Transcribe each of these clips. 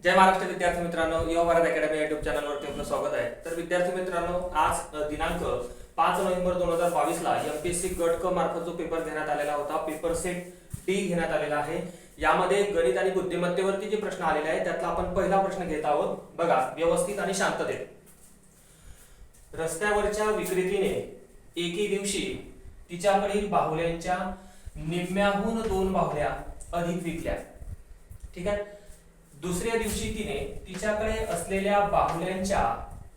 जय महाराष्ट्र विद्यार्थी मित्रांनो, युवा भारत अकॅडमी युट्यूब चॅनलवरती आपलं स्वागत आहे। तर विद्यार्थी मित्रांनो, आज दिनांक 5 नोव्हेंबर 2022 ला एमपीएससी गट क मार्फत जो पेपर घेण्यात आलेला होता, पेपर सेट डी घेण्यात आलेला आहे। यामध्ये गणित आणि बुद्धिमत्तेवरती जे प्रश्न आलेले आहेत त्यातला आपण पहिला प्रश्न घेत आहोत। बघा, व्यवस्थित आणि शांततेत। रस्त्यावरच्या विक्रेतीने एके दिवशी तिच्याकडील बाहुल्यांच्या निम्म्याहून 2 बाहुल्या अधिक विकल्या। ठीक आहे। दुसऱ्या दिवशी तिने तिच्याकडे असलेल्या बाहुल्यांच्या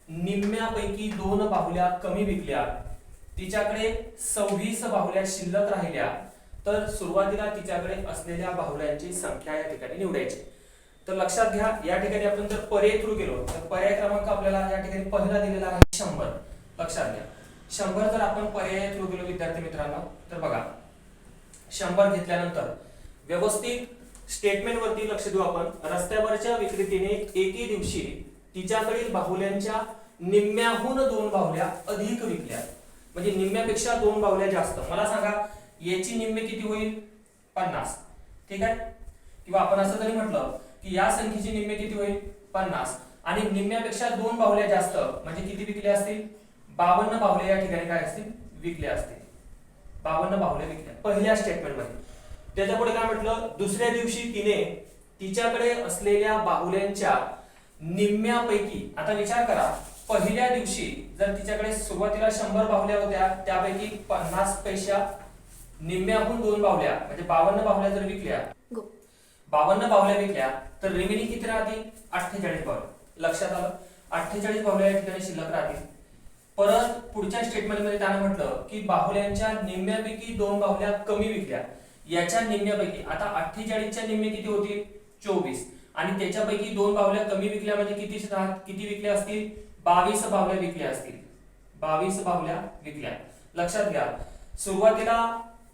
निम्म्यापैकी 2 बाहुल्या कमी विकल्या। तिच्याकडे 26 बाहुल्या शिल्लक राहिल्या, तर सुरुवातीला तिच्याकडे असलेल्या बाहुल्यांची संख्या या ठिकाणी निवडायची। तर लक्षात घ्या, या ठिकाणी आपण जर पर्याय थ्रू गेलो तर पर्याय क्रमांक आपल्याला या ठिकाणी पहिला दिलेला आहे 100। लक्षात घ्या, 100 जर आपण पर्याय थ्रू गेलो विद्यार्थी मित्रांनो, तर बघा 100 घेतल्यानंतर व्यवस्थित स्टेटमेंट वरती लक्ष देऊ आपण। रस्त्यावरच्या विक्रेतीने एके दिवशी तिच्याकडील बाहुल्यांच्या निम्म्याहून 2 बाहुल्या अधिक विकल्या, म्हणजे निम्म्यापेक्षा 2 बाहुल्या जास्त। मला सांगा याची निम्मे किती होईल? 50। ठीक आहे। किंवा आपण असं जरी म्हटलं की या संख्येची निम्मे किती होईल? 50, आणि निम्म्यापेक्षा 2 बाहुल्या जास्त म्हणजे किती विकल्या असतील? 52 बाहुल्या या ठिकाणी काय असतील? विकल्या असतील। 52 बाहुल्या विकल्या पहिल्या स्टेटमेंट मध्ये। त्याच्या पुढे काय म्हटलं? दुसऱ्या दिवशी तिने तिच्याकडे असलेल्या बाहुल्यांच्या निम्म्यापैकी, आता विचार करा, पहिल्या दिवशी जर तिच्याकडे सुरुवातीला 100 बाहुल्या होत्या, त्यापैकी 50 पेक्षा निम्म्याहून 2 बाहुल्या म्हणजे 52 बाहुल्या जर विकल्या, 52 बाहुल्या विकल्या, तर रिमेनिंग किती राहतील? 48 बाहुल्या। लक्षात आलं? 48 बाहुल्या या ठिकाणी शिल्लक राहतील। परत पुढच्या स्टेटमेंट मध्ये त्याने म्हटलं की बाहुल्यांच्या निम्म्यापैकी 2 बाहुल्या कमी विकल्या। याच्या निम्म्यापैकी, आता 48 च्या निम्मे किती होतील? 24, आणि त्याच्यापैकी 2 बाहुल्या कमी विकल्या म्हणजे किती विकल्या असतील? 22 बाहुल्या विकल्या असतील। 22 बाहुल्या विकल्या। लक्षात घ्या, सुरुवातीला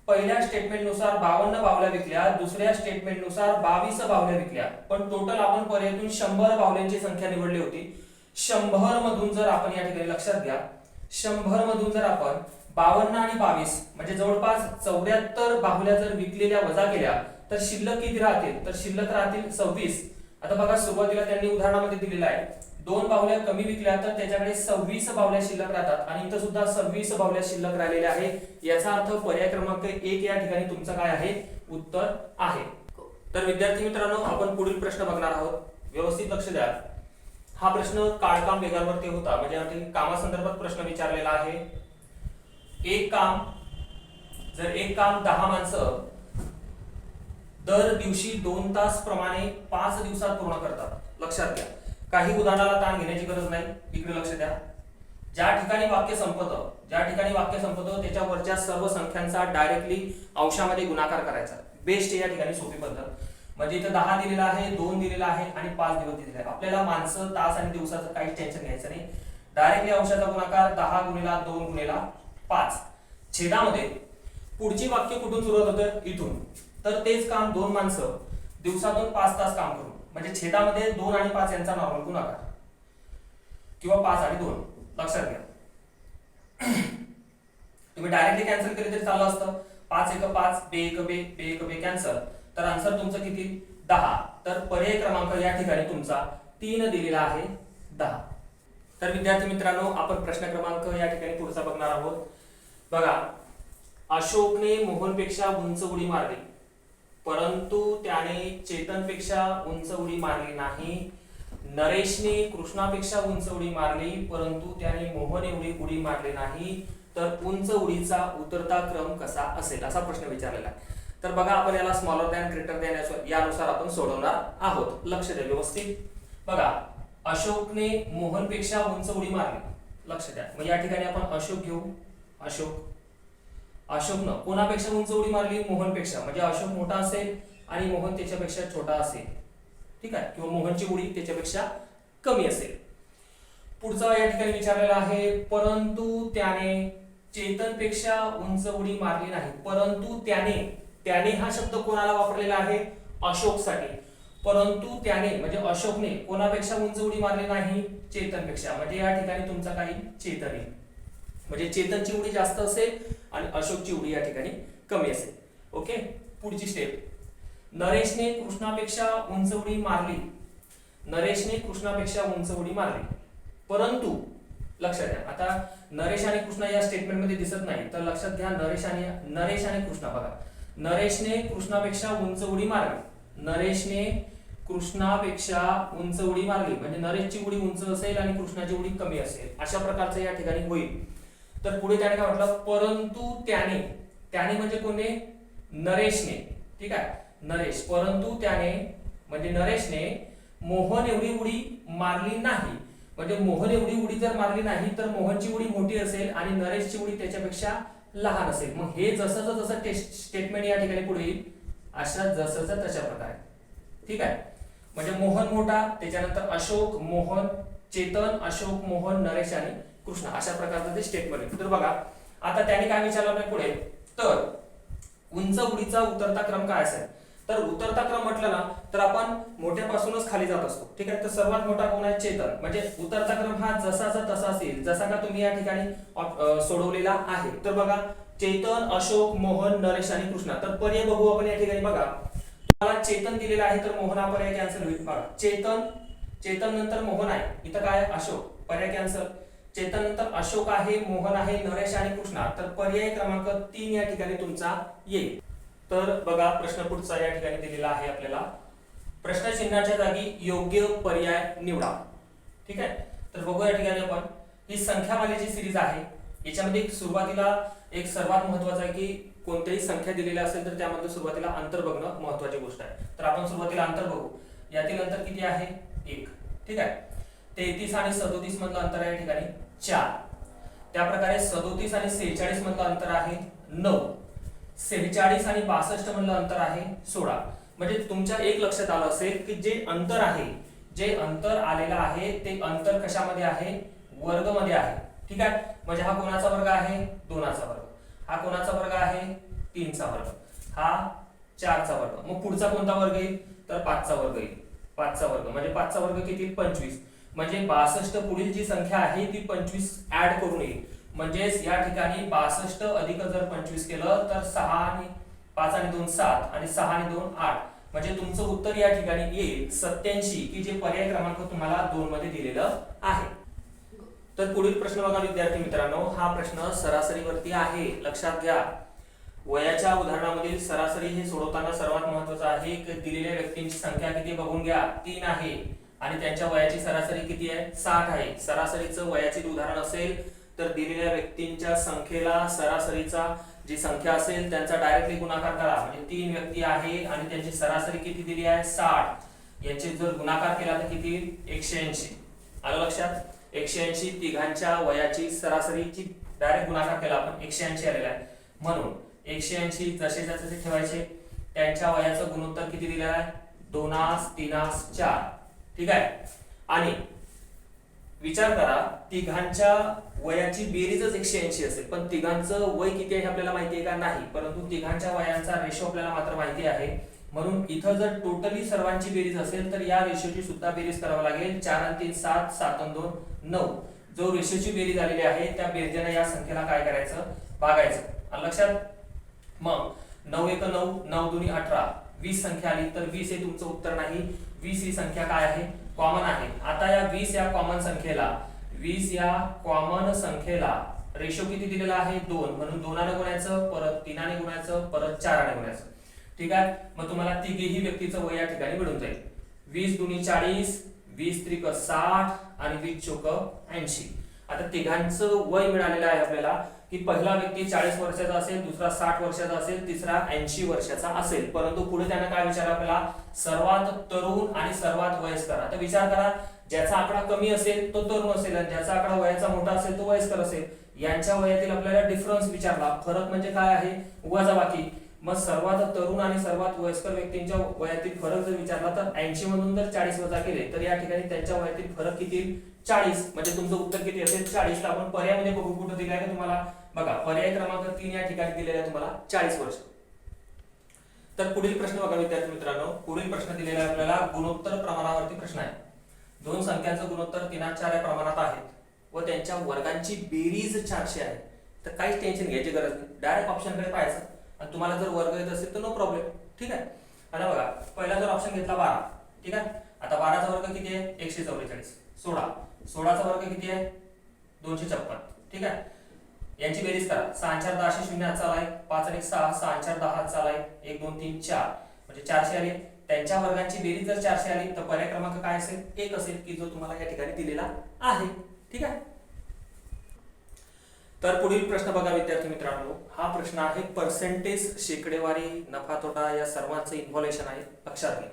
पहिल्या स्टेटमेंट नुसार 52 बाहुल्या विकल्या, दुसऱ्या स्टेटमेंट नुसार 22 बाहुल्या विकल्या, पण टोटल आपण पर्यायातून 100 बाहुल्यांची संख्या निवडली होती। 100 मधून जर आपण या ठिकाणी लक्षात घ्या, 100 मधून जर आपण 52 आणि 22 म्हणजे जवळपास 74 बाहुल्या जर विकलेल्या वजा केल्या, तर शिल्लक किती राहतील? तर शिल्लक राहतील 26। आता बघा, सुरुवातीला त्यांनी उदाहरणामध्ये दिलेलं आहे 2 बाहुल्या कमी विकल्या, तर त्याच्याकडे 26 बाहुल्या शिल्लक राहतात, आणि इथं सुद्धा 26 बाहुल्या शिल्लक राहिलेल्या आहे। याचा अर्थ पर्याय क्रमांक 1 या ठिकाणी तुमचा काय आहे? उत्तर आहे। तर विद्यार्थी मित्रांनो, आपण पुढील प्रश्न बघणार आहोत। व्यवस्थित लक्ष द्या। हा प्रश्न काळकाम वेगांवरती होता, म्हणजे या ठिकाणी कामासंदर्भात प्रश्न विचारलेला आहे। एक काम 10 माणसं दर दिवशी 2 तास प्रमाणे 5 दिवसात पूर्ण करतात। लक्षात घ्या, काही उदाहरणाला ताण घेण्याची गरज नाही, इकडे लक्ष द्या। ज्या ठिकाणी वाक्य संपतं त्याच्या वरच्या सर्व संख्यांचा डायरेक्टली अंशामध्ये गुणाकार करायचा। बेस्ट या ठिकाणी सोपी पद्धत। म्हणजे इथं 10 दिलेला आहे, 2 दिलेला आहे आणि 5 दिवस दिलेला आहे। आपल्याला माणसं, तास आणि दिवसाचं काही टेन्शन घ्यायचं नाही। डायरेक्टली अंशाचा गुणाकार 10 गुणिला 2 गुणिला 5। छेदामध्ये पुढची वाक्य कुठून सुरुवात होतं? इथून। तर तेच काम 2 माणसं दिवसातून 5 तास काम करून, म्हणजे छेदामध्ये 2 आणि 5 यांचा नॉर्मल गुणाकार, किंवा 5 आणि 2। लक्षात घ्या, तुम्ही डायरेक्टली कॅन्सल केले तरी चालू असतं। 5 1 5, 2 1 2, 2 1 2 कॅन्सल, तर आन्सर तुमचं किती? 10। तर पर्याय क्रमांक या ठिकाणी तुमचा 3 दिलेला आहे, 10। तर विद्यार्थी मित्रांनो, आपण प्रश्न क्रमांक या ठिकाणी पुढचा बघणार आहोत। बघा, अशोकने मोहनपेक्षा उंच उडी मारली, परंतु त्याने चेतनपेक्षा उंच उडी मारली नाही। नरेशने कृष्णापेक्षा उंच उडी मारली, परंतु त्याने मोहन एवढी उडी मारली नाही। तर उंच उडीचा उतरता क्रम कसा असेल, असा प्रश्न विचारलेला आहे। तर बघा, आपण याला स्मॉलर दॅन ग्रेटर दॅन यानुसार आपण सोडवणार आहोत। लक्ष द्या व्यवस्थित। बघा, अशोकने मोहनपेक्षा उंच उडी मारली। लक्ष द्या, मग या ठिकाणी आपण अशोक घेऊ। अशोकनं कोणापेक्षा उंच उडी मारली? मोहनपेक्षा, म्हणजे अशोक मोठा असेल आणि मोहन त्याच्यापेक्षा छोटा असेल। ठीक आहे, किंवा मोहनची उडी त्याच्यापेक्षा कमी असेल। पुढचा या ठिकाणी विचारलेला आहे, परंतु त्याने चेतनपेक्षा उंच उडी मारली नाही। परंतु त्याने हा शब्द कोणाला वापरलेला आहे? अशोकसाठी। परंतु त्याने म्हणजे अशोकने कोणापेक्षा उंच उडी मारली नाही? चेतनपेक्षा, म्हणजे या ठिकाणी तुमचा काही चेतन आहे, म्हणजे चेतनची उडी जास्त असेल आणि अशोकची उडी या ठिकाणी कमी असेल। ओके, पुढची स्टेप, नरेशने कृष्णापेक्षा उंच उडी मारली। नरेशने कृष्णापेक्षा उंच उडी मारली, परंतु लक्षात घ्या, आता नरेश आणि कृष्णा या स्टेटमेंट मध्ये दिसत नाही, तर लक्षात घ्या नरेश आणि कृष्णा बघा, नरेशने कृष्णापेक्षा उंच उडी मारली, नरेशने कृष्णापेक्षा उंच उडी मारली म्हणजे नरेशची उडी उंच असेल आणि कृष्णाची उडी कमी असेल, अशा प्रकारचं या ठिकाणी होईल. तर पुढे त्याने काय म्हटलं, परंतु त्याने, त्याने म्हणजे कोणी, नरेशने, ठीक आहे, नरेश, परंतु त्याने म्हणजे नरेशने मोहन एवढी उडी मारली नाही, म्हणजे मोहन एवढी उडी जर मारली नाही तर मोहनची उडी मोठी असेल आणि नरेशची उडी त्याच्यापेक्षा लहान असेल. मग हे जसं जसं स्टेटमेंट या ठिकाणी पुढे येईल अशा जसं तशा प्रकारे, ठीक आहे. म्हणजे मोहन मोठा, त्याच्यानंतर अशोक, मोहन, चेतन, अशोक, मोहन, नरेश आणि कृष्णा, अशा प्रकारचं ते स्टेटमेंट आहे. तर बघा आता त्याने काय विचारलं आपल्या पुढे, तर उंच उडीचा उतरता क्रम काय असेल, तर उतरता क्रम म्हटलं ना तर आपण मोठ्यापासूनच खाली जात असतो, ठीक आहे. तर सर्वात मोठा कोण आहे, चेतन, म्हणजे उतरता क्रम हा जसाचा तसा असेल जसा का तुम्ही या ठिकाणी सोडवलेला आहे. तर बघा चेतन, अशोक, मोहन, नरेश आणि कृष्णा, तर पर्याय बघू आपण या ठिकाणी. बघा तुम्हाला चेतन दिलेला आहे तर मोहन हा पर्याय कॅन्सल होईल. बघा चेतन नंतर मोहन आहे, इथं काय अशोक, पर्याय कॅन्सल. चेतन नंतर अशोक आहे, मोहन आहे, नरेश आणि कृष्णा, तर पर्याय क्रमांक 3 या ठिकाणी तुमचा येईल. तर बघा प्रश्न पुढचा या ठिकाणी दिलेला आहे आपल्याला, प्रश्न चिन्हाच्या जागी योग्य पर्याय निवडा, ठीक आहे. तर बघू या ठिकाणी आपण, ही संख्यामालेची सिरीज आहे, याच्यामध्ये सुरुवातीला एक सर्वात महत्वाचं आहे की कोणत्याही संख्या दिलेल्या असेल तर त्यामध्ये सुरुवातीला अंतर बघणं महत्वाची गोष्ट आहे. तर आपण सुरुवातीला अंतर बघू, यातील अंतर किती आहे, 1, ठीक आहे. 33 आणि 37 मधलं अंतर आहे या ठिकाणी 4. त्याप्रकारे 37 आणि 46 मधलं अंतर आहे 9. 46 आणि 62 मधलं अंतर आहे 16. म्हणजे तुमच्या एक लक्षात आलं असेल की जे अंतर आहे, जे अंतर आलेलं आहे ते अंतर कशामध्ये आहे, वर्ग मध्ये आहे, ठीक आहे. म्हणजे हा कोणाचा वर्ग आहे, 2चा वर्ग, हा कोणाचा वर्ग आहे, 3चा वर्ग, हा 4चा वर्ग. मग पुढचा कोणता वर्ग येईल, तर 5चा वर्ग येईल. 5चा वर्ग म्हणजे 5चा वर्ग किती, 25. म्हणजे 62 पुढील जी संख्या आहे ती 25 ऍड करून येईल. म्हणजेच या ठिकाणी 62 अधिक जर 25 केलं तर 6 आणि 5 आणि 2 7 आणि 6 आणि 2 8, म्हणजे तुमचं उत्तर या ठिकाणी येईल 87, की जे पर्याय क्रमांक तुम्हाला 2 मध्ये दिलेलं आहे. तर पुढील प्रश्न बघा विद्यार्थी मित्रांनो, हा प्रश्न सरासरीवरती आहे, लक्षात घ्या. वयाच्या उदाहरणामधील सरासरी हे सोडवताना सर्वात महत्त्वाचं आहे की दिलेल्या व्यक्तींची संख्या किती बघून घ्या, 3 आहे आणि त्यांच्या वयाची सरासरी किती आहे, 60 आहे. सरासरीचं वयाचे उदाहरण असेल तर दिलेल्या व्यक्तींच्या संख्येला सरासरीचा जी संख्या असेल त्यांचा डायरेक्टली गुणाकार करा. म्हणजे 3 व्यक्ती आहे आणि त्यांची सरासरी किती दिली आहे, 60. याचे जर गुणाकार केला तर किती येईल, 180. आलं लक्षात, 180 तिघांच्या वयाची सरासरीची डायरेक्ट गुणाकार केला आपण, 180 आलेला आहे. म्हणून 180 जसे जसे ठेवायचे, त्यांच्या वयाचं गुणोत्तर किती दिलेलं आहे, 2 3 4, ठीक आहे. आणि विचार करा तिघांच्या वयाची बेरीजच 180 असेल, पण तिघांचं वय किती आहे आपल्याला माहिती आहे का, नाही, परंतु तिघांच्या वयांचा रेशो आपल्याला मात्र माहिती आहे. म्हणून इथं जर टोटली सर्वांची बेरीज असेल तर या रेशोची सुद्धा बेरीज करावी लागेल. 4 आणि 3 7, 7 आणि 2 9. जो रेशोची बेरीज आलेली आहे त्या बेरजेने या संख्येला काय करायचं, भागायचं. लक्षात. मग 9 1 9, 9 2 18, 20 संख्या आली तर 20 हे तुमचं उत्तर नाही. 20 ही संख्या काय आहे, कॉमन आहे. आता या 20 या कॉमन संख्येला रेशो किती दिलेला आहे, 2. म्हणून 2 ने गुणायचं, परत 3 ने गुणायचं, परत 4 ने गुणायचं, ठीक आहे. मग तुम्हाला तिघेही व्यक्तीचं वय या ठिकाणी मिळून जाईल. 20 2 40, 20 3 60 आणि 20 चौक 80. आता तिघांचं वय मिळालेलं आहे आपल्याला की पहिला व्यक्ती 40 वर्षाचा असेल, दुसरा 60 वर्षाचा असेल, तिसरा 80 वर्षाचा असेल. परंतु पुढे त्यानं काय विचारलं आपल्याला, सर्वात तरुण आणि सर्वात वयस्कर. आता विचार करा, ज्याचा आकडा कमी असेल तो तरुण असेल आणि ज्याचा आकडा वयाचा मोठा असेल तो वयस्कर असेल. यांच्या वयातील आपल्याला डिफरन्स विचारला, फरक म्हणजे काय आहे, वजाबाकी. मग सर्वात तरुण आणि सर्वात वयस्कर व्यक्तींच्या वयातील फरक जर विचारला तर 80 मधून जर 40 वजा केले तर या ठिकाणी त्यांच्या वयातील फरक किती, 40. म्हणजे तुमचं उत्तर किती असेल, 40. तर आपण पर्यायामध्ये बघू कुठं दिलं आहे तुम्हाला, बघा पर्याय क्रमांक 3 या ठिकाणी दिलेला आहे तुम्हाला 40 वर्ष. तर पुढील प्रश्न बघा विद्यार्थी मित्रांनो, पुढील प्रश्न दिलेला आहे आपल्याला गुणोत्तर प्रमाणावरती प्रश्न आहे. दोन संख्यांचं गुणोत्तर 3:4 या प्रमाणात आहेत व त्यांच्या वर्गांची बेरीज 400 आहे. तर काहीच टेन्शन घ्यायची गरज नाही, डायरेक्ट ऑप्शनकडे पाहायचं आणि तुम्हाला जर वर्ग येत असेल तर नो प्रॉब्लेम, ठीक आहे. आता बघा पहिला जर ऑप्शन घेतला 12, ठीक आहे. आता 12चा वर्ग किती आहे 144. 16चा वर्ग किती आहे 256. ठीक आहे, यांची बेरीज करा. 6 4 10 0 हातचा आलाय, 5 आणि 6 6 4 10 हातचा आलाय, 1 2 3 4 म्हणजे 400 आले. त्यांच्या वर्गांची बेरीज जर 400 आली तर पर्याय क्रमांक काय असेल 1 असेल, की जो तुम्हाला या ठिकाणी दिलेला आहे. ठीक आहे, तर पुढील प्रश्न बघा विद्यार्थी मित्रांनो. हा प्रश्न आहे पर्सेंटेज, शेकडेवारी, नफा तोटा या सर्वांचं इन्व्हॉल्युशन आहे. लक्षात घ्या.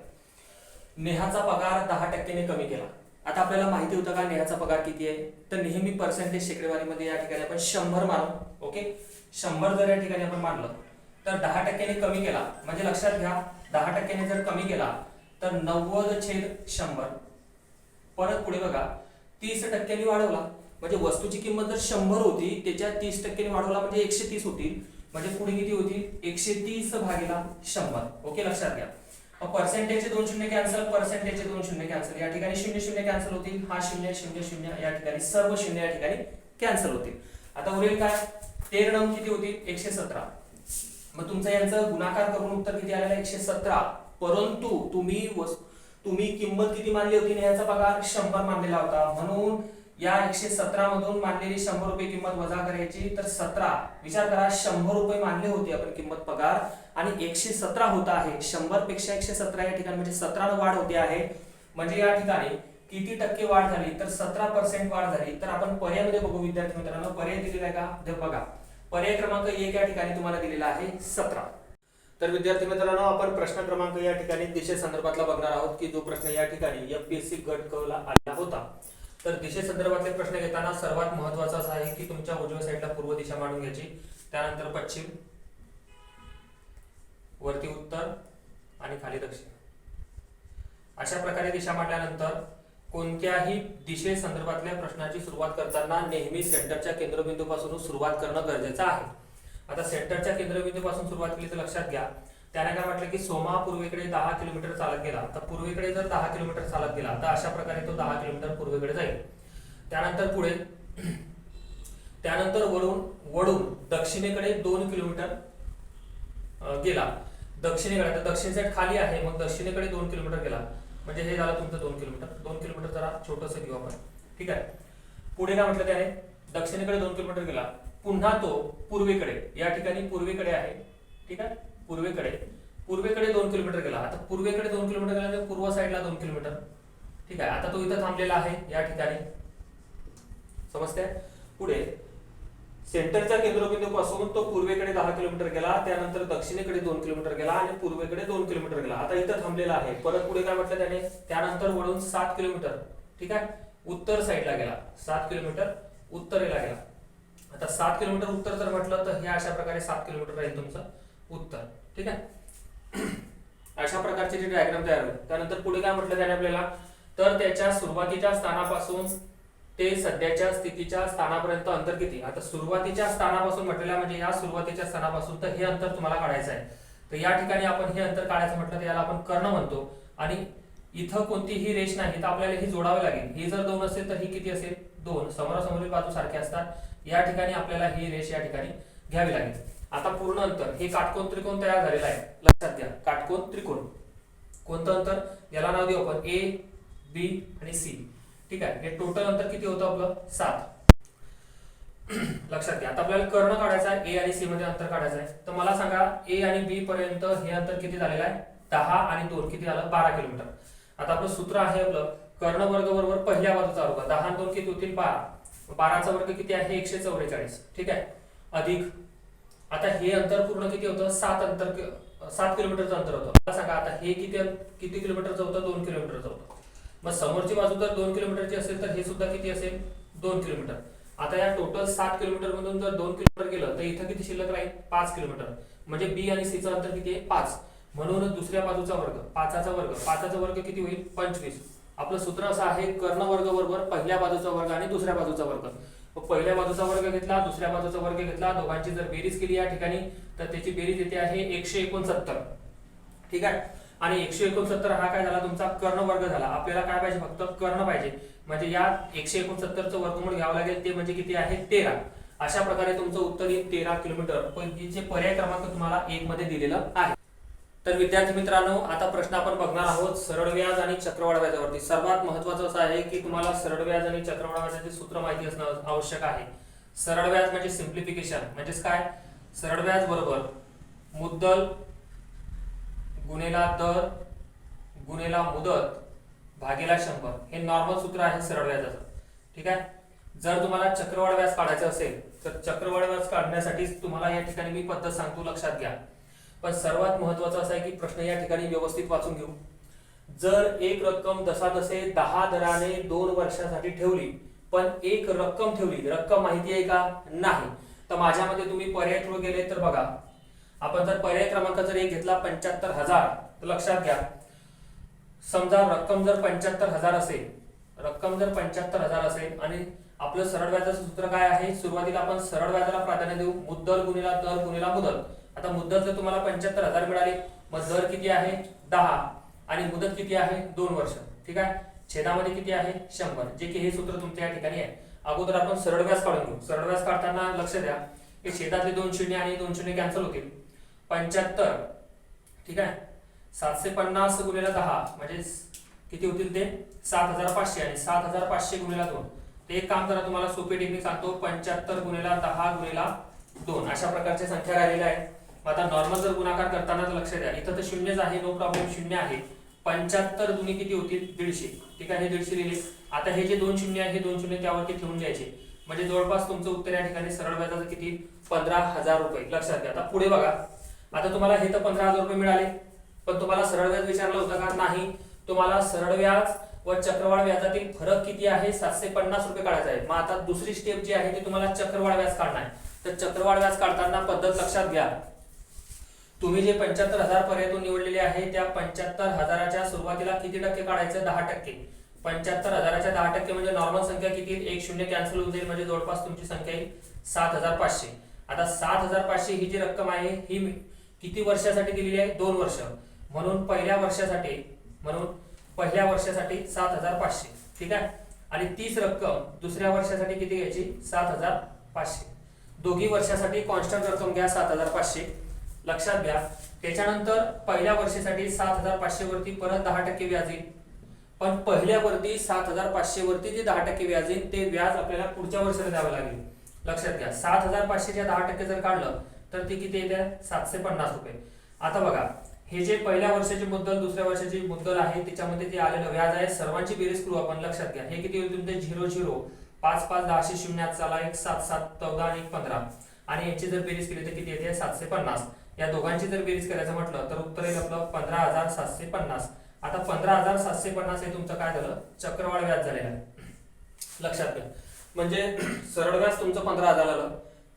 नेहाचा पगार 10% कमी केला. आता आपल्याला माहिती होतं का नेहाचा पगार किती आहे, तर नेहमी पर्सेंटेज शेकडेवारीमध्ये या ठिकाणी आपण 100 मानू. ओके, 100 जर या ठिकाणी आपण मानलं तर 10% कमी केला म्हणजे लक्षात घ्या 10% जर कमी केला तर 90/100. परत पुढे बघा 30% वाढवला म्हणजे वस्तूची किंमत जर 100 होती त्याच्या 30% वाढवला म्हणजे 130 होतील. म्हणजे पुढे किती होतील 130/100. ओके, लक्षात घ्या. पर्सेंटेजचे 2 शून्य कॅन्सल, पर्सेंटेजचे 2 शून्य कॅन्सल, या ठिकाणी 0 0 कॅन्सल होतील. हा 0 0 0 या ठिकाणी सर्व शून्य या ठिकाणी कॅन्सल होतील. आता उरेल काय 13 किती होतील 117. मग तुमचं यांचं गुणाकार करून उत्तर किती आलेलं 117. परंतु तुम्ही किंमत किती मानली होती याचा पगार 100 मानलेला होता, म्हणून या 117 मधून मानलेली 100 रुपये किंमत वजा करायची. तर 17 विचार करा 100 रुपये मानले होते आपण किंमत पगार आणि 117 होता आहे. 100 पेक्षा 117 या ठिकाणी म्हणजे 17 न वाढ होते आहे. म्हणजे या ठिकाणी किती टक्के वाढ झाली तर 17% वाढ झाली. तर आपण पर्यायामध्ये बघू विद्यार्थी मित्रांनो, पर्याय दिलेला आहे का ते बघा. पर्याय क्रमांक 1 या ठिकाणी तुम्हाला दिलेला आहे 17. तर विद्यार्थी मित्रांनो आपण प्रश्न क्रमांक या ठिकाणी दिशेसंदर्भातला बघणार आहोत, की जो प्रश्न या ठिकाणी एमपीएससी गट क ला आला होता. तर दिशेसंदर्भातले प्रश्न घेताना सर्वात महत्त्वाचं असं आहे की तुमच्या उजव्या साईडला पूर्व दिशा मांडून घ्यायची, त्यानंतर पश्चिम, वरती उत्तर आणि खाली दक्षिण. अशा प्रकारे दिशा मांडल्यानंतर कोणत्याही दिशेसंदर्भातल्या प्रश्नाची सुरुवात करताना नेहमी सेंटरच्या केंद्रबिंदूपासून सुरुवात करणं गरजेचं आहे. आता सेंटरच्या केंद्रबिंदूपासून सुरुवात केली तर लक्षात घ्या त्याने काय म्हटलं की सोमा पूर्वेकडे 10 किलोमीटर चालत गेला. तर पूर्वेकडे जर 10 किलोमीटर चालत गेला तर अशा प्रकारे तो 10 किलोमीटर पूर्वेकडे जाईल. त्यानंतर पुढे वळून दक्षिणेकडे 2 किलोमीटर गेला. दक्षिणेकडे तर दक्षिण साईड खाली आहे, मग दक्षिणेकडे 2 किलोमीटर गेला म्हणजे हे झालं तुमचं 2 किलोमीटर. 2 किलोमीटर जरा छोटंसं घेऊ आपण. ठीक आहे, पुढे काय म्हटलं त्याने दक्षिणेकडे 2 किलोमीटर गेला. पुन्हा तो पूर्वेकडे, या ठिकाणी पूर्वेकडे आहे. ठीक आहे, पूर्वेकडे 2 किलोमीटर गेला. आता पूर्वेकडे 2 किलोमीटर गेला म्हणजे पूर्व साईडला 2 किलोमीटर. ठीक आहे, आता तो इथं थांबलेला आहे या ठिकाणी. समजतंय? पुढे सेंटरच्या केंद्रबिंदूपासून तो पूर्वेकडे 10 किलोमीटर गेला, त्यानंतर दक्षिणेकडे 2 किलोमीटर गेला आणि पूर्वेकडे 2 किलोमीटर गेला. आता इथं थांबलेला आहे. परत पुढे काय म्हटलं त्याने त्यानंतर वळून 7 किलोमीटर ठीक आहे उत्तर साईडला गेला. 7 किलोमीटर उत्तरेला गेला. आता 7 किलोमीटर उत्तर जर म्हटलं तर हे अशा प्रकारे 7 किलोमीटर राहील तुमचं उत्तर. ठीक आहे, अशा प्रकारचे जे डायग्राम तयार होईल. त्यानंतर पुढे काय म्हटलं त्याने आपल्याला तर त्याच्या सुरुवातीच्या स्थानापासून ते सध्याच्या स्थितीच्या स्थानापर्यंत अंतर किती. आता सुरुवातीच्या स्थानापासून म्हटलेल्या म्हणजे या सुरुवातीच्या स्थानापासून तर हे अंतर तुम्हाला काढायचं आहे. तर या ठिकाणी आपण हे अंतर काढायचं म्हटलं तर याला आपण कर्ण म्हणतो. आणि इथं कोणतीही रेष नाही तर आपल्याला ही जोडावी लागेल. ही जर 2 असेल तर ही किती असेल 2. समोरासमोरील बाजू सारख्या असतात. या ठिकाणी आपल्याला ही रेष या ठिकाणी घ्यावी लागेल. आता पूर्ण अंतर हे काटकोन त्रिकोण तयार झालेला आहे. लक्षात घ्या काटकोन त्रिकोण. कोणतं अंतर याला नाव देऊ आपण ए बी आणि सी. ठीक आहे, हे टोटल अंतर किती होतं आपलं 7. लक्षात घ्या आता आपल्याला कर्ण काढायचा आहे. ए आणि सी मध्ये अंतर काढायचं आहे. तर मला सांगा ए आणि बी पर्यंत हे अंतर किती झालेलं आहे 10 आणि 2 किती झालं 12 किलोमीटर. आता आपलं सूत्र आहे आपलं कर्ण वर्ग बरोबर पहिल्या बाजूचा वर्ग 10 आणि 2 किती होतील 12. 12चा वर्ग किती आहे 144. ठीक आहे, अधिक आता हे अंतर पूर्ण किती होतं 7 किलोमीटरचं अंतर होतं. मला सांगा आता हे किती किलोमीटरचं होतं 2 किलोमीटरचं होतं. मग समोरची बाजू जर 2 किलोमीटरची असेल तर हे सुद्धा किती असेल 2 किलोमीटर. आता या टोटल 7 किलोमीटर मधून जर 2 किलोमीटर गेलं तर इथं किती शिल्लक राहील 5 किलोमीटर. म्हणजे बी आणि सी चं अंतर किती आहे 5. म्हणून दुसऱ्या बाजूचा वर्ग 5चा वर्ग किती होईल 25. आपलं सूत्र असं आहे कर्ण वर्ग बरोबर पहिल्या बाजूचा वर्ग आणि दुसऱ्या बाजूचा वर्ग. पहिल्या बाजूचा वर्ग घेतला दुसऱ्या बाजूचा वर्ग घेतला दोघांची जर बेरीज केली या ठिकाणी तर त्याची बेरीज येते आहे 169. ठीक आहे, आणि 169 हा काय झाला तुमचा कर्ण वर्ग झाला. आपल्याला काय पाहिजे फक्त कर्ण पाहिजे. म्हणजे या 169चं वर्गमूळ घ्यावं लागेल ते म्हणजे किती आहे 13. अशा प्रकारे तुमचं उत्तर येईल 13 किलोमीटर. पण जे पर्याय क्रमांक तुम्हाला 1 मध्ये दिलेलं आहे. तर विद्यार्थी मित्रांनो, आता प्रश्न आपण बघणार आहोत सरळ व्याज आणि चक्रवाढ व्याजावरती. सर्वात महत्त्वाचं असं आहे की तुम्हाला सरळ व्याज आणि चक्रवाढ व्याजाचे सूत्र माहिती असणं आवश्यक आहे. सरळ व्याज म्हणजे सिंप्लिफिकेशन, म्हणजेच काय, सरळ व्याज बरोबर मुद्दल गुणिला दर गुणिला मुदत भागिला 100 हे नॉर्मल सूत्र आहे सरळ व्याजाचं. ठीक आहे. जर तुम्हाला चक्रवाढ व्याज काढायचं असेल तर चक्रवाढ व्याज काढण्यासाठी तुम्हाला या ठिकाणी मी पद्धत सांगतो, लक्षात घ्या. पण सर्वात महत्त्वाचं असं आहे की प्रश्न या ठिकाणी व्यवस्थित वाचून घेऊ. जर एक रक्कम दशादशे 10 दराने 2 वर्षासाठी ठेवली, पण एक रक्कम ठेवली, रक्कम माहिती आहे का नाही, तर माझ्यामध्ये तुम्ही पर्याय थ्रू गेले तर बघा, आपण जर पर्याय क्रमांक जर एक घेतला 75,000, तर लक्षात घ्या, समजा रक्कम जर 75,000 असेल, रक्कम जर 75,000 असेल आणि आपलं सरळ व्याजाचं सूत्र काय आहे, सुरुवातीला आपण सरळ व्याजाला प्राधान्य देऊ, मुद्दल गुणिला दर गुणिला मुदत. आता मुदत जर तुम्हाला 75,000 मिळाली, मग दर किती आहे 10 आणि मुदत किती आहे 2 वर्ष. ठीक आहे. छेदामध्ये किती आहे 100, जे की हे सूत्र तुमच्या या ठिकाणी आहे. अगोदर आपण सरळ व्याज काढून घेऊ. सरळ व्याज काढताना लक्ष द्या की छेदातले 2 शून्य आणि 2 शून्य कॅन्सल होतील. 75, ठीक आहे, 750 गुणिला 10 म्हणजे किती होतील ते 7,500 आणि 7,500 गुणिला 2. ते एक काम करा, तुम्हाला सोपी टेक्निक सांगतो, 75 गुणिला 10 गुणिला 2 अशा प्रकारच्या संख्या राहिलेल्या आहेत. आता नॉर्मल जर गुणाकार करताना लक्ष द्या, इथं तर शून्यच आहे, नो प्रॉब्लेम, शून्य आहे. 75 दुनी किती होतील 150. ठीक आहे, हे 150 लिहिले. आता हे जे 2 शून्य आहे, हे 2 शून्य त्यावरती ठेवून द्यायचे, म्हणजे जवळपास तुमचं उत्तर या ठिकाणी सरळ व्याजाचं किती 15,000 रुपये. लक्षात घ्या. आता पुढे बघा, आता तुम्हाला हे तर 15,000 रुपये मिळाले, पण तुम्हाला सरळ व्याज विचारलं होतं का, नाही. तुम्हाला सरळ व्याज व चक्रवाढ व्याजातील फरक किती आहे 750 रुपये काढायचा आहे. मग आता दुसरी स्टेप जी आहे ती तुम्हाला चक्रवाढ व्याज काढणार आहे. तर चक्रवाढ व्याज काढताना पद्धत लक्षात घ्या, तुम्ही जे 75,000 पर्यंत निवडलेले आहे त्या 75,000च्या सुरुवातीला किती टक्के काढायचं 10%. 75,000च्या 10% म्हणजे नॉर्मल संख्या किती, एक शून्य कॅन्सल होऊन जाईल, म्हणजे जवळपास तुमची संख्या येईल 7,500. आता 7,500 ही जी रक्कम आहे ही किती वर्षासाठी दिलेली आहे 2 वर्ष, म्हणून पहिल्या वर्षासाठी 7,500. ठीक आहे. आणि तीच रक्कम दुसऱ्या वर्षासाठी किती घ्यायची 7,500. दोघी वर्षासाठी कॉन्स्टंट रक्कम घ्या 7,500. लक्षात घ्या. त्याच्यानंतर पहिल्या वर्षासाठी 7,500 वरती परत 10% व्याज येईल, पण पहिल्यावरती 7,500 वरती जे 10% व्याज येईल ते व्याज आपल्याला पुढच्या वर्षाला द्यावं लागेल. लक्षात घ्या. 7,500च्या 10% जर काढलं तर ते किती येते 750 रुपये. आता बघा, हे जे पहिल्या वर्षाची मुद्दल दुसऱ्या वर्षाची मुद्दल आहे त्याच्यामध्ये जे आलेलं व्याज आहे सर्वांची बेरीज करू आपण. लक्षात घ्या, हे किती होईल तुमचे 0 0 5 5 10 शून्य चला 1 7 7 14 आणि 15 आणि याची जर बेरीज केली तर किती येते 750. या दोघांची जर बेरीज करायचं म्हटलं तर उत्तर येईल आपलं 15,750. आता 15,750 हे तुमचं काय झालं चक्रवाढ व्याज झालेलं आहे. लक्षात घ्या. म्हणजे सरळ व्याज तुमचं 15,000 आलं,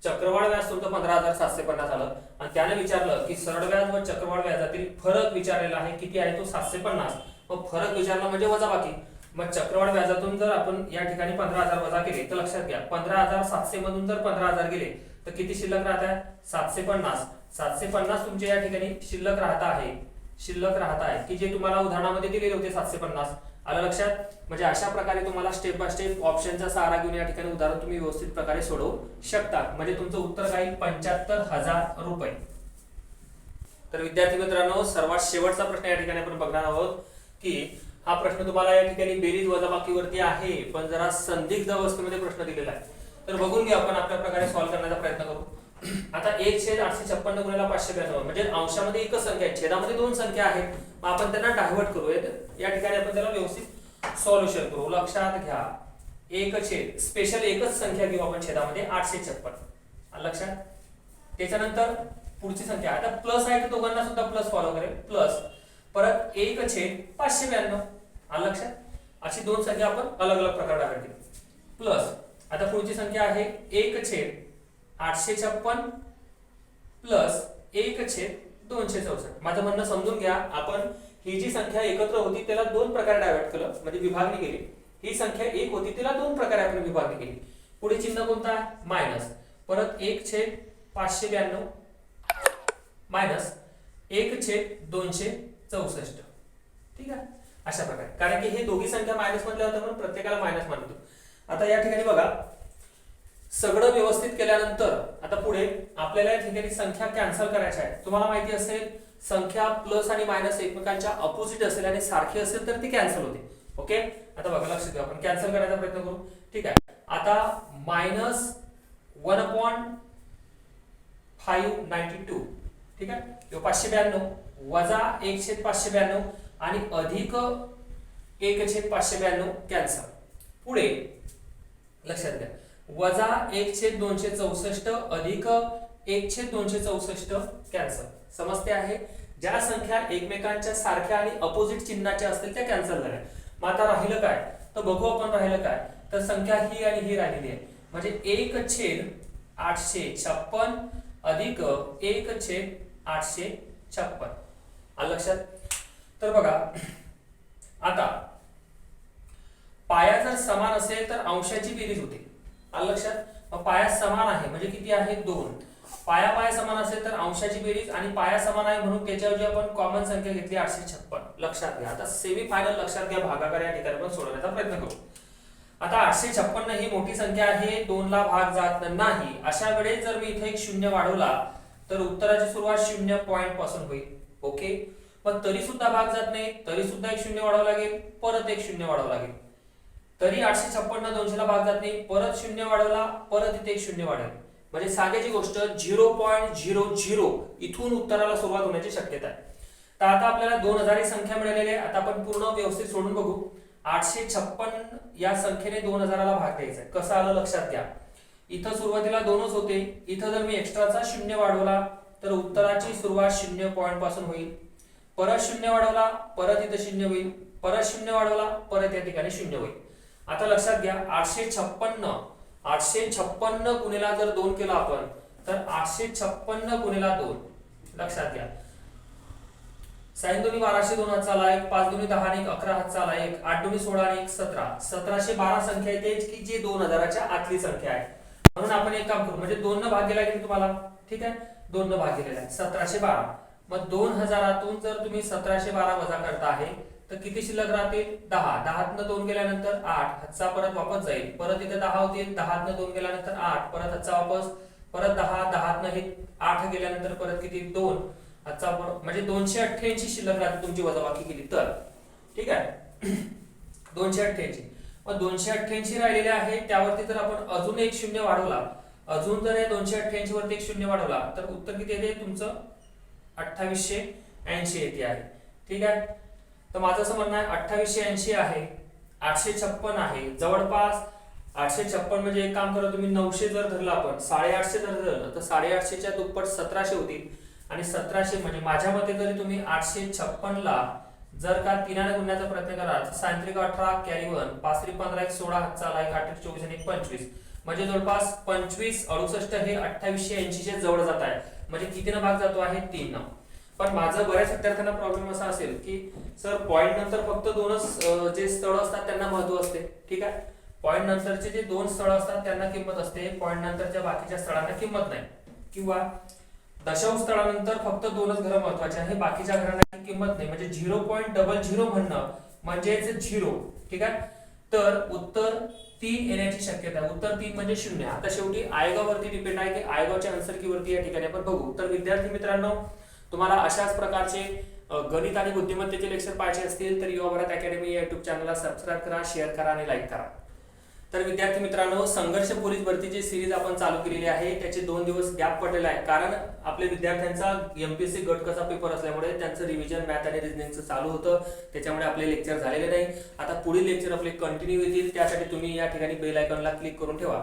चक्रवाढ व्याज तुमचं 15,750 आलं आणि त्याने विचारलं की सरळ व्याज व चक्रवाढ व्याजातील फरक विचारलेला आहे, किती आहे तो 750. मग फरक विचारला म्हणजे वजाबाकी. मग चक्रवाढ व्याजातून जर आपण या ठिकाणी 15,000 वजा केले तर लक्षात घ्या 15,700 मधून जर 15,000 गेले तर किती शिल्लक राहत आहे 750. 750 तुमच्या या ठिकाणी शिल्लक राहत आहे की जे तुम्हाला उदाहरणामध्ये दिलेले होते 750. आलं लक्षात. म्हणजे अशा प्रकारे तुम्हाला स्टेप बाय स्टेप ऑप्शनचा सहारा घेऊन या ठिकाणी उदाहरण तुम्ही व्यवस्थित प्रकारे सोडवू शकता. म्हणजे तुमचं उत्तर काय 75,000 रुपये. तर विद्यार्थी मित्रांनो, सर्वात शेवटचा प्रश्न या ठिकाणी आपण बघणार आहोत की हा प्रश्न तुम्हाला या ठिकाणी बेरीज वजाबाकीवरती आहे, पण जरा संदिग्ध अवस्थेमध्ये प्रश्न दिलेला आहे. तर बघून घ्या, आपण आपल्या प्रकारे सॉल्व्ह करण्याचा प्रयत्न करू. आता 1/856 गुणिला 592 म्हणजे अंशामध्ये एकच संख्या आहे, छेदामध्ये 2 संख्या आहेत. मग आपण त्यांना डायव्हर्ट करू. या ठिकाणी आपण त्याला व्यवस्थित सोल्युशन करू. लक्षात घ्या, स्पेशल एकच संख्या घेऊ आपण छेदामध्ये 856. लक्षात. त्याच्यानंतर पुढची संख्या आता प्लस आहे तर दोघांना सुद्धा प्लस फॉलो करेल, प्लस परत 1/592. लक्षात. अशी 2 संख्या आपण अलग अलग प्रकारे डायव्हर्ट केली. प्लस आता पुढची संख्या आहे 1/856 प्लस 1/264. माझं म्हणणं समजून घ्या, आपण ही जी संख्या एकत्र होती त्याला 2 प्रकारे डायव्हर्ट केलं, म्हणजे विभागणी केली. ही संख्या 1 होती तिला 2 प्रकारे आपण विभागणी केली. पुढे चिन्ह कोणतं आहे मायनस, परत 1/592 मायनस 1/264. ठीक आहे. अशा प्रकारे, कारण की हे दोघी संख्या मायनस मधल्या होत्या म्हणून प्रत्येकाला मायनस मानतो. आता या ठिकाणी बघा, सगळं व्यवस्थित केल्यानंतर आता पुढे आपल्याला या ठिकाणी संख्या कॅन्सल करायच्या आहेत. तुम्हाला माहिती असेल संख्या प्लस आणि मायनस एकमेकांच्या अपोजिट असेल आणि सारखी असेल तर ती कॅन्सल होते. ओके, आता बघा लक्ष द्या, आपण कॅन्सल करायचा प्रयत्न करू. ठीक आहे, आता -1/592, ठीक आहे, 592 वजा 1/592 आणि अधिक 1/592 कॅन्सल. पुढे लक्षात घ्या, वजा 1/264 अधिक 1/264 कॅन्सल. समजते आहे, ज्या संख्या एकमेकांच्या सारख्या आणि अपोजिट चिन्हाच्या असतील त्या कॅन्सल झाल्या. मग आता राहिलं काय, तर बघू आपण राहिलं काय, तर संख्या ही आणि ही राहिलेली आहे, म्हणजे 1/856 अधिक 1/856. आलं लक्षात. तर बघा आता पाया जर समान असेल तर अंशाची बेरीज होते. आलं लक्षात. मग पाया समान आहे म्हणजे किती आहे 2. पाया समान असेल तर अंशाची बेरीज, आणि पाया समान आहे म्हणून त्याच्याऐवजी आपण कॉमन संख्या घेतली 856. लक्षात घ्या. आता सेमी फायनल लक्षात घ्या, भागाकार या ठिकाणी आपण सोडवण्याचा प्रयत्न करू. आता 856 ही मोठी संख्या आहे, 2 ला भाग जात नाही. अशा वेळेस जर मी इथे एक शून्य वाढवला तर उत्तराची सुरुवात 0 पॉइंट पासून होईल. ओके, पण तरी सुद्धा भाग जात नाही, तरी सुद्धा एक शून्य वाढवावं लागेल, परत एक शून्य वाढवावं लागेल. तरी 856 200 ला भाग जात नाही, परत शून्य वाढवला, परत इथे एक शून्य वाढेल. म्हणजे सांगायची गोष्ट 0.00 इथून उत्तराला सुरुवात होण्याची शक्यता आहे. तर आता आपल्याला 2000 ही संख्या मिळालेली आहे. आता आपण पूर्ण व्यवस्थित सोडून बघू. 856 या संख्येने 2000 ला भाग द्यायचा आहे. कसं आलं लक्षात घ्या, इथं सुरुवातीला 2च होते, इथं जर मी एक्स्ट्राचा शून्य वाढवला तर उत्तराची सुरुवात 0 पॉइंट पासून होईल. परत शून्य वाढवला, परत इथं शून्य होईल, परत शून्य वाढवला, परत या ठिकाणी शून्य होईल. आता लक्षात घ्या, 856 गुणिला जर 2 केला आपण तर 856 गुणिला 2. लक्षात घ्या, 6 दुनी 1200 2 हातचा आला 1, 5 दुनी 10 आणि 11 हातचा आला 1, 8 दुनी 16 आणि 1 17. 1712 संख्या येते की जी 2000च्या आतली संख्या आहे. म्हणून आपण एक काम करू, म्हणजे 2 न भाग गेला की तुम्हाला, ठीक आहे, 2 न भाग गेलेला आहे 1712. मग 2000तून जर तुम्ही 1712 वजा करता आहे तर किती शिल्लक राहतील 10. 10तनं 2 गेल्यानंतर 8, हातचा परत वापस जाईल, परत इथे 10 होतील, 10तनं 2 गेल्यानंतर 8, परत हातचा वापस, परत 10, 10तनं हे 8 गेल्यानंतर परत किती 2, हातचा म्हणजे 288 शिल्लक राहते तुमची वजाबाकी केली तर. ठीक आहे, 288. मग 288 राहिलेले आहे, त्यावरती जर आपण अजून एक शून्य वाढवला, अजून जर या 288 वरती एक शून्य वाढवला तर उत्तर किती येते तुमचं 2880 येते आहे. ठीक आहे, तर माझं असं म्हणणं आहे 2880 आहे, 856 आहे, जवळपास 856 म्हणजे एक काम करा तुम्ही 900 जर धरला आपण, 850 जर धरलं तर 850च्या दुप्पट 1700 होतील. आणि 1700 म्हणजे माझ्या मते जरी तुम्ही 856 ला जर का 3 ने गुणण्याचा प्रयत्न कराल तर 3 18 कॅरी 1, 5 3 15 1 16 हातचा आला 1 8 24 आणि 1 25, म्हणजे जवळपास 25 68 हे 2880 च्या जवळ जात आहे. म्हणजे कितीना भाग जातो आहे 3 न. पण माझं बऱ्याच विद्यार्थ्यांना प्रॉब्लेम असा असेल की सर पॉइंट नंतर फक्त 2च जे स्थळ असतात त्यांना महत्त्व असते. ठीक आहे, पॉइंट नंतरचे जे 2 स्थळ असतात त्यांना किंमत असते, पॉइंट नंतरच्या बाकीच्या स्थळांना किंमत नाही. किंवा दशांश स्थळानंतर फक्त 2च घरं महत्त्वाचे आहे, बाकीच्या घरांना किंमत नाही. म्हणजे 0.00 म्हणणं म्हणजेच 0. ठीक आहे, तर उत्तर 3 येण्याची शक्यता आहे. उत्तर 3 म्हणजे 0. आता शेवटी आयोगावरती डिपेंड आहे की आयोगाच्या आन्सर की वरती या ठिकाणी आपण बघू. तर विद्यार्थी मित्रांनो, तुम्हाला अशाच प्रकारचे गणित आणि बुद्धिमत्तेचे लेक्चर पाहिजे असतील तर युवा भारत अकॅडमी या YouTube चॅनलला सबस्क्राइब करा, शेअर करा आणि लाईक करा. तर विद्यार्थी मित्रांनो, संघर्ष पोलीस भरतीची सिरीज आपण चालू केलेली आहे. त्याचे 2 दिवस गॅप पडलेला आहे, कारण आपल्या विद्यार्थ्यांचा MPSC गट कसा पेपर असल्यामुळे त्यांचं रिव्हिजन मॅथ आणि रिझनिंगचं चालू होतं, त्याच्यामुळे आपले लेक्चर झालेले नाही. आता पुढील लेक्चर आपले कंटिन्यू येतील, त्यासाठी तुम्ही या ठिकाणी बेल आयकॉनला क्लिक करून ठेवा.